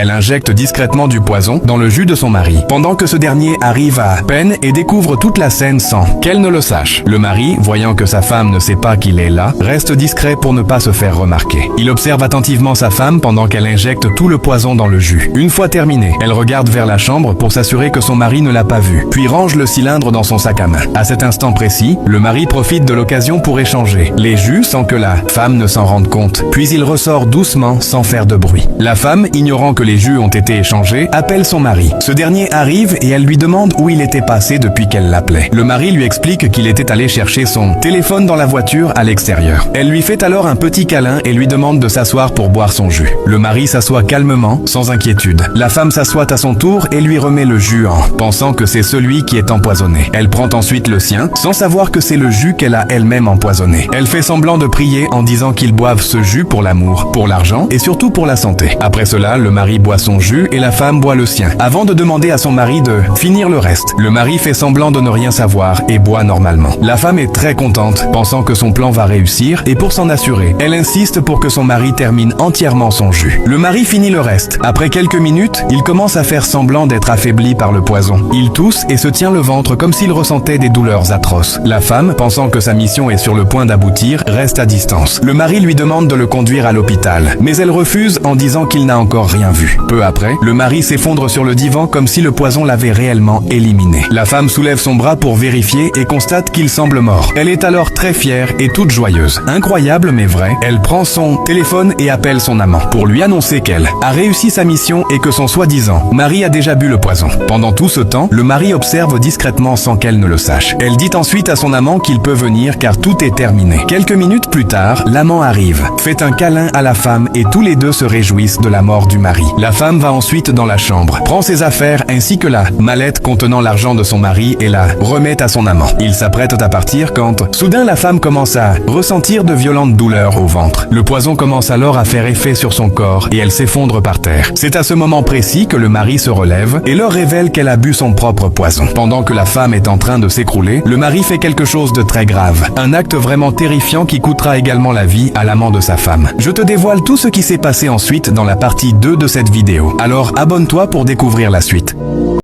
Elle injecte discrètement du poison dans le jus de son mari, pendant que ce dernier arrive à peine et découvre toute la scène sans qu'elle ne le sache. Le mari, voyant que sa femme ne sait pas qu'il est là, reste discret pour ne pas se faire remarquer. Il observe attentivement sa femme pendant qu'elle injecte tout le poison dans le jus. Une fois terminée, elle regarde vers la chambre pour s'assurer que son mari ne l'a pas vue, puis range le cylindre dans son sac à main. À cet instant précis, le mari profite de l'occasion pour échanger les jus sans que la femme ne s'en rende compte, puis il ressort doucement sans faire de bruit. La femme, ignorant que les jus ont été échangés, appelle son mari. Ce dernier arrive et elle lui demande où il était passé depuis qu'elle l'appelait. Le mari lui explique qu'il était allé chercher son téléphone dans la voiture à l'extérieur. Elle lui fait alors un petit câlin et lui demande de s'asseoir pour boire son jus. Le mari s'assoit calmement, sans inquiétude. La femme s'assoit à son tour et lui remet le jus en pensant que c'est celui qui est empoisonné. Elle prend ensuite le sien, sans savoir que c'est le jus qu'elle a elle-même empoisonné. Elle fait semblant de prier en disant qu'ils boivent ce jus pour l'amour, pour l'argent et surtout pour la santé. Après cela, le mari boit son jus et la femme boit le sien, avant de demander à son mari de finir le reste. Le mari fait semblant de ne rien savoir et boit normalement. La femme est très contente, pensant que son plan va réussir, et pour s'en assurer, elle insiste pour que son mari termine entièrement son jus. Le mari finit le reste. Après quelques minutes, il commence à faire semblant d'être affaibli par le poison. Il tousse et se tient le ventre comme s'il ressentait des douleurs atroces. La femme, pensant que sa mission est sur le point d'aboutir, reste à distance. Le mari lui demande de le conduire à l'hôpital, mais elle refuse en disant qu'il n'a encore rien vu. Peu après, le mari s'effondre sur le divan comme si le poison l'avait réellement éliminé. La femme soulève son bras pour vérifier et constate qu'il semble mort. Elle est alors très fière et toute joyeuse. Incroyable mais vrai, elle prend son téléphone et appelle son amant pour lui annoncer qu'elle a réussi sa mission et que son soi-disant mari a déjà bu le poison. Pendant tout ce temps, le mari observe discrètement sans qu'elle ne le sache. Elle dit ensuite à son amant qu'il peut venir car tout est terminé. Quelques minutes plus tard, l'amant arrive, fait un câlin à la femme et tous les deux se réjouissent de la mort du mari. La femme va ensuite dans la chambre, prend ses affaires ainsi que la mallette contenant l'argent de son mari et la remet à son amant. Ils s'apprêtent à partir quand, soudain, la femme commence à ressentir de violentes douleurs au ventre. Le poison commence alors à faire effet sur son corps et elle s'effondre par terre. C'est à ce moment précis que le mari se relève et leur révèle qu'elle a bu son propre poison. Pendant que la femme est en train de s'écrouler, le mari fait quelque chose de très grave. Un acte vraiment terrifiant qui coûtera également la vie à l'amant de sa femme. Je te dévoile tout ce qui s'est passé ensuite dans la partie 2 de cette vidéo. Alors abonne-toi pour découvrir la suite.